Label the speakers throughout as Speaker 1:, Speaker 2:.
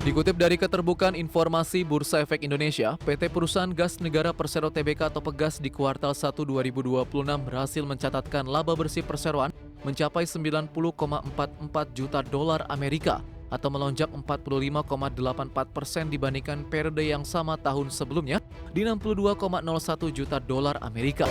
Speaker 1: Dikutip dari Keterbukaan Informasi Bursa Efek Indonesia, PT Perusahaan Gas Negara Persero Tbk atau Pegas di kuartal 1 2026 berhasil mencatatkan laba bersih perseroan mencapai 90,44 juta dolar Amerika atau melonjak 45,84% dibandingkan periode yang sama tahun sebelumnya di 62,01 juta dolar Amerika.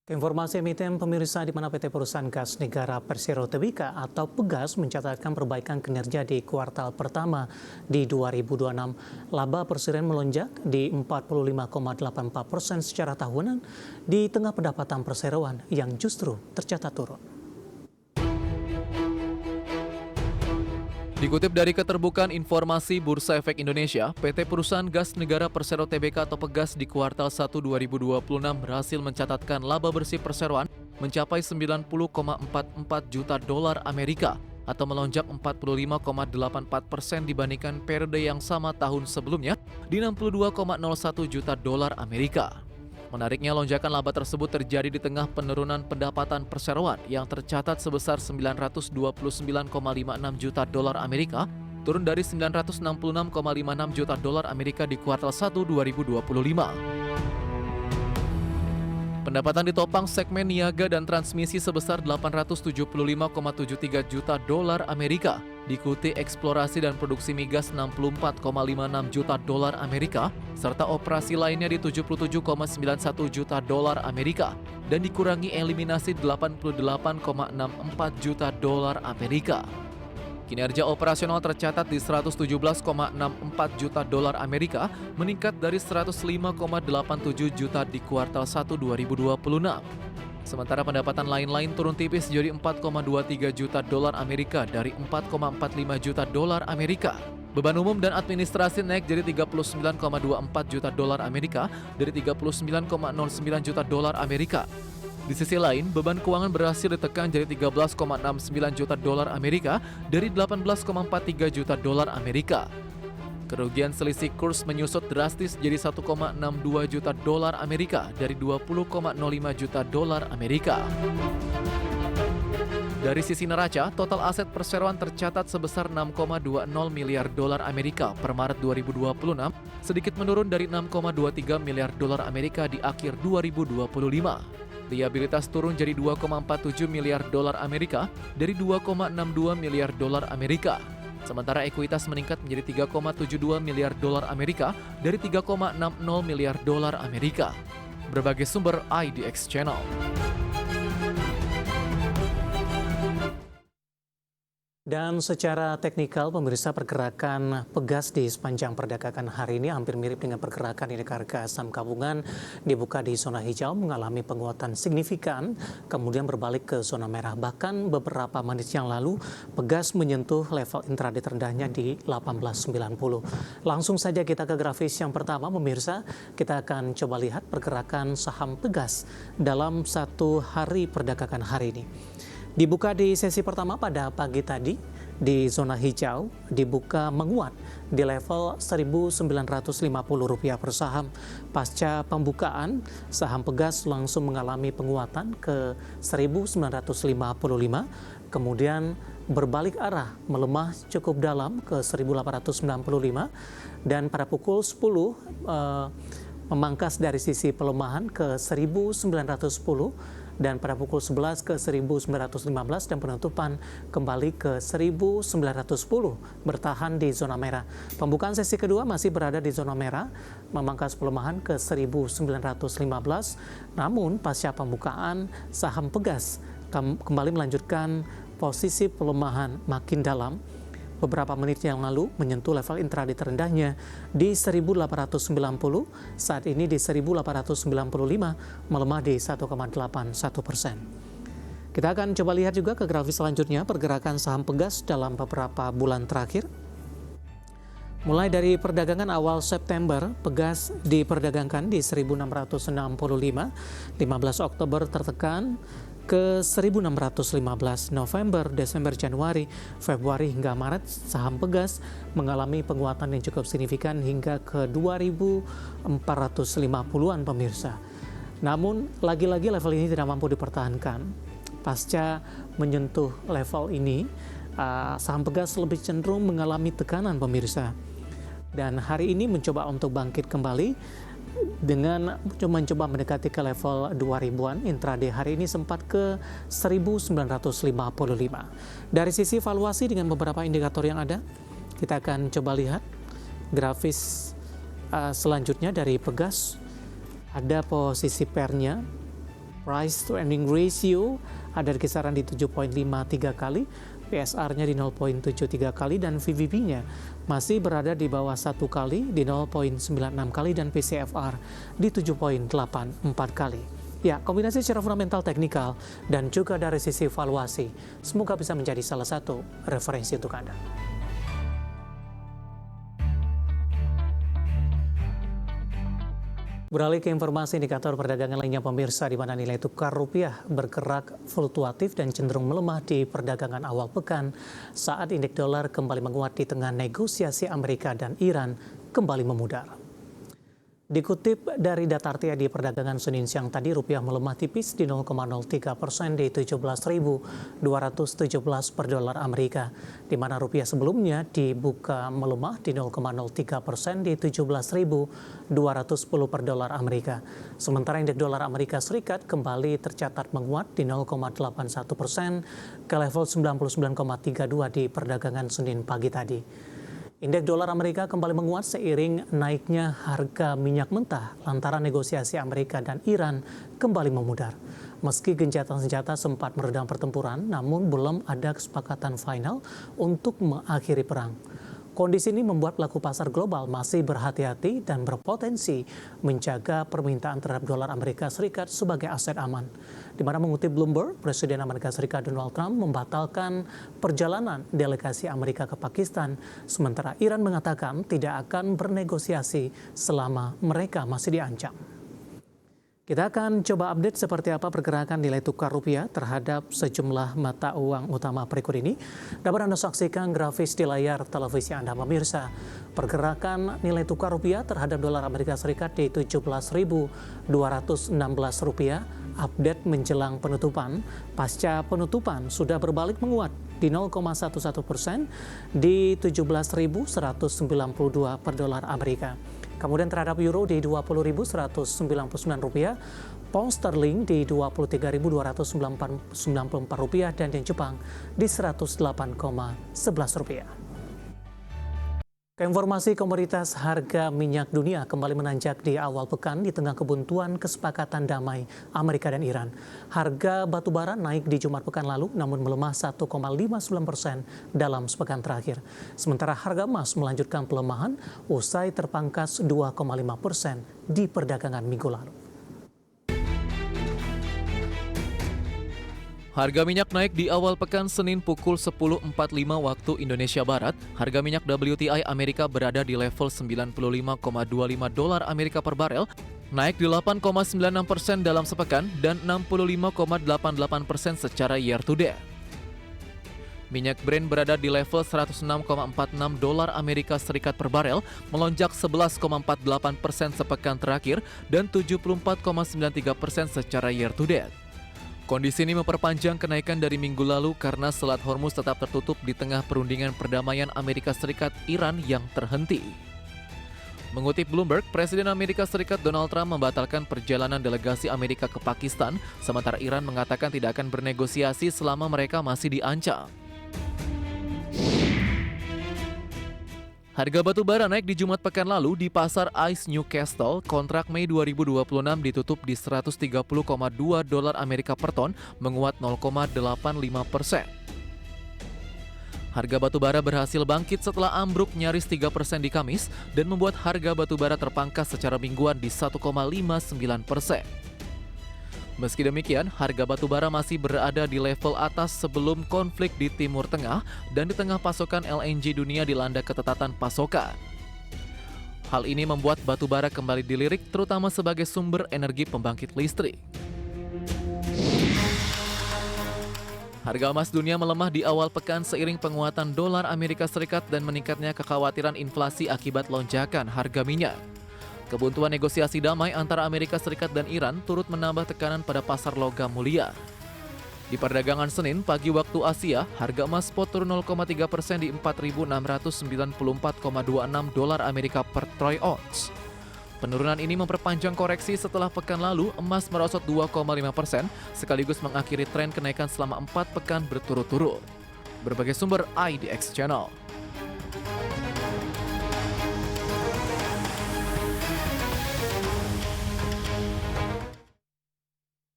Speaker 2: Informasi emiten pemirsa di mana PT Perusahaan Gas Negara Persero Tbk atau Pegas mencatatkan perbaikan kinerja di kuartal pertama di 2026. Laba perseroan melonjak di 45,84% secara tahunan di tengah pendapatan perseroan yang justru tercatat turun.
Speaker 1: Dikutip dari Keterbukaan Informasi Bursa Efek Indonesia, PT Perusahaan Gas Negara Persero Tbk atau Pegas di kuartal 1 2026 berhasil mencatatkan laba bersih perseroan mencapai 90,44 juta dolar Amerika atau melonjak 45,84% dibandingkan periode yang sama tahun sebelumnya di 62,01 juta dolar Amerika. Menariknya, lonjakan laba tersebut terjadi di tengah penurunan pendapatan perseroan yang tercatat sebesar 929,56 juta dolar Amerika, turun dari 966,56 juta dolar Amerika di kuartal 1 2025. Pendapatan ditopang segmen niaga dan transmisi sebesar 875,73 juta dolar Amerika, diikuti eksplorasi dan produksi migas 64,56 juta dolar Amerika, serta operasi lainnya di 77,91 juta dolar Amerika, dan dikurangi eliminasi 88,64 juta dolar Amerika. Kinerja operasional tercatat di 117,64 juta dolar Amerika, meningkat dari 105,87 juta di kuartal 1 2026. Sementara pendapatan lain-lain turun tipis jadi 4,23 juta dolar Amerika dari 4,45 juta dolar Amerika. Beban umum dan administrasi naik jadi 39,24 juta dolar Amerika dari 39,09 juta dolar Amerika. Di sisi lain, beban keuangan berhasil ditekan jadi 13,69 juta dolar Amerika dari 18,43 juta dolar Amerika. Kerugian selisih kurs menyusut drastis jadi 1,62 juta dolar Amerika dari 20,05 juta dolar Amerika. Dari sisi neraca, total aset perseroan tercatat sebesar 6,20 miliar dolar Amerika per Maret 2026, sedikit menurun dari 6,23 miliar dolar Amerika di akhir 2025. Liabilitas turun jadi 2,47 miliar dolar Amerika dari 2,62 miliar dolar Amerika. Sementara ekuitas meningkat menjadi 3,72 miliar dolar Amerika dari 3,60 miliar dolar Amerika. Berbagai sumber IDX Channel.
Speaker 2: Dan secara teknikal, pemirsa, pergerakan Pegas di sepanjang perdagangan hari ini hampir mirip dengan pergerakan indeks harga saham gabungan dibuka di zona hijau mengalami penguatan signifikan, kemudian berbalik ke zona merah. Bahkan beberapa menit yang lalu, Pegas menyentuh level intraday terendahnya di 1890. Langsung saja kita ke grafis yang pertama, pemirsa. Kita akan coba lihat pergerakan saham Pegas dalam satu hari perdagangan hari ini. Dibuka di sesi pertama pada pagi tadi di zona hijau, dibuka menguat di level Rp1.950 per saham. Pasca pembukaan, saham Pegas langsung mengalami penguatan ke 1.955, kemudian berbalik arah melemah cukup dalam ke 1.895, dan pada pukul 10 memangkas dari sisi pelemahan ke 1.910, dan pada pukul 11 ke 1915, dan penutupan kembali ke 1910, bertahan di zona merah. Pembukaan sesi kedua masih berada di zona merah, memangkas pelemahan ke 1915, namun pasca pembukaan saham Pegas kembali melanjutkan posisi pelemahan makin dalam. Beberapa menit yang lalu menyentuh level intraday terendahnya di 1.890, saat ini di 1.895, melemah di 1,81%. Kita akan coba lihat juga ke grafis selanjutnya pergerakan saham Pegas dalam beberapa bulan terakhir. Mulai dari perdagangan awal September, Pegas diperdagangkan di 1.665, 15 Oktober tertekan ke 1.615, November, Desember, Januari, Februari hingga Maret, saham Pegas mengalami penguatan yang cukup signifikan hingga ke 2.450-an, pemirsa. Namun, lagi-lagi level ini tidak mampu dipertahankan. Pasca menyentuh level ini, saham pegas lebih cenderung mengalami tekanan pemirsa. Dan hari ini mencoba untuk bangkit kembali dengan mencoba mendekati ke level 2000-an. Intraday hari ini sempat ke 1955. Dari sisi valuasi dengan beberapa indikator yang ada, kita akan coba lihat grafis selanjutnya dari pegas. Ada posisi pairnya, price to earning ratio ada di kisaran di 7.53 kali, PSR-nya di 0.73 kali, dan VVP-nya masih berada di bawah 1 kali di 0.96 kali, dan PCFR di 7.84 kali. Ya, kombinasi secara fundamental, teknikal, dan juga dari sisi valuasi, semoga bisa menjadi salah satu referensi untuk Anda. Beralih ke informasi indikator perdagangan lainnya pemirsa, di mana nilai tukar rupiah bergerak fluktuatif dan cenderung melemah di perdagangan awal pekan saat indeks dolar kembali menguat di tengah negosiasi Amerika dan Iran kembali memudar. Dikutip dari data RTA di perdagangan Senin siang tadi, rupiah melemah tipis di 0,03% di 17.217 per dolar Amerika, di mana rupiah sebelumnya dibuka melemah di 0,03% di 17.210 per dolar Amerika. Sementara indeks dolar Amerika Serikat kembali tercatat menguat di 0,81% ke level 99,32 di perdagangan Senin pagi tadi. Indeks dolar Amerika kembali menguat seiring naiknya harga minyak mentah lantaran negosiasi Amerika dan Iran kembali memudar. Meski gencatan senjata sempat meredam pertempuran, namun belum ada kesepakatan final untuk mengakhiri perang. Kondisi ini membuat pelaku pasar global masih berhati-hati dan berpotensi menjaga permintaan terhadap dolar Amerika Serikat sebagai aset aman. Di mana mengutip Bloomberg, Presiden Amerika Serikat Donald Trump membatalkan perjalanan delegasi Amerika ke Pakistan, sementara Iran mengatakan tidak akan bernegosiasi selama mereka masih diancam. Kita akan coba update seperti apa pergerakan nilai tukar rupiah terhadap sejumlah mata uang utama berikut ini. Dapat Anda saksikan grafis di layar televisi Anda pemirsa. Pergerakan nilai tukar rupiah terhadap dolar Amerika Serikat di 17.216 rupiah. Update menjelang penutupan. Pasca penutupan sudah berbalik menguat di 0,11% di 17.192 per dolar Amerika. Kemudian terhadap euro di 20.199 rupiah, pound sterling di 23.294 rupiah, dan yen Jepang di 108,11 rupiah. Informasi komoditas harga minyak dunia kembali menanjak di awal pekan di tengah kebuntuan kesepakatan damai Amerika dan Iran. Harga batu bara naik di Jumat pekan lalu namun melemah 1,59% dalam sepekan terakhir. Sementara harga emas melanjutkan pelemahan usai terpangkas 2,5% di perdagangan minggu lalu.
Speaker 1: Harga minyak naik di awal pekan Senin pukul 10.45 waktu Indonesia Barat. Harga minyak WTI Amerika berada di level 95,25 dolar Amerika per barel, naik di 8,96% dalam sepekan dan 65,88% secara year to date. Minyak Brent berada di level 106,46 dolar Amerika Serikat per barel, melonjak 11,48% sepekan terakhir dan 74,93% secara year to date. Kondisi ini memperpanjang kenaikan dari minggu lalu karena Selat Hormuz tetap tertutup di tengah perundingan perdamaian Amerika Serikat-Iran yang terhenti. Mengutip Bloomberg, Presiden Amerika Serikat Donald Trump membatalkan perjalanan delegasi Amerika ke Pakistan, sementara Iran mengatakan tidak akan bernegosiasi selama mereka masih diancam. Harga batu bara naik di Jumat pekan lalu di pasar ICE Newcastle. Kontrak Mei 2026 ditutup di 130,2 dolar Amerika per ton, menguat 0,85%. Harga batu bara berhasil bangkit setelah ambruk nyaris 3% di Kamis dan membuat harga batu bara terpangkas secara mingguan di 1,59%. Meski demikian, harga batu bara masih berada di level atas sebelum konflik di Timur Tengah dan di tengah pasokan LNG dunia dilanda ketetatan pasokan. Hal ini membuat batu bara kembali dilirik terutama sebagai sumber energi pembangkit listrik. Harga emas dunia melemah di awal pekan seiring penguatan dolar Amerika Serikat dan meningkatnya kekhawatiran inflasi akibat lonjakan harga minyak. Kebuntuan negosiasi damai antara Amerika Serikat dan Iran turut menambah tekanan pada pasar logam mulia. Di perdagangan Senin pagi waktu Asia, harga emas spot turun 0,3% di 4.694,26 dolar Amerika per troy ounce. Penurunan ini memperpanjang koreksi setelah pekan lalu emas merosot 2,5% sekaligus mengakhiri tren kenaikan selama 4 pekan berturut-turut. Berbagai sumber IDX Channel.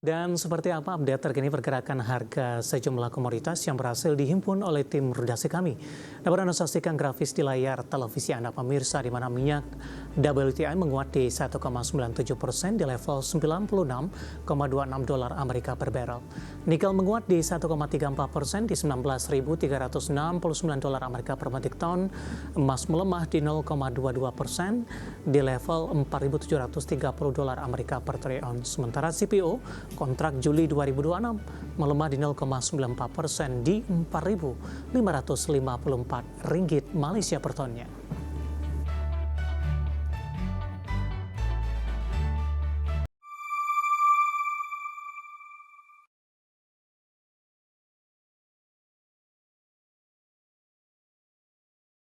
Speaker 2: Dan seperti apa update terkini pergerakan harga sejumlah komoditas yang berhasil dihimpun oleh tim redaksi kami. Dapat Anda saksikan grafis di layar televisi Anda pemirsa, di mana minyak WTI menguat di 1,97% di level 96,26 dolar Amerika per barrel. Nikel menguat di 1,34% di 19.369 dolar Amerika per metrik ton. Emas melemah di 0,22% di level 4.730 dolar Amerika per troy ounce. Sementara CPO kontrak Juli 2026 melemah di 0,94% di 4.554 ringgit Malaysia per tonnya.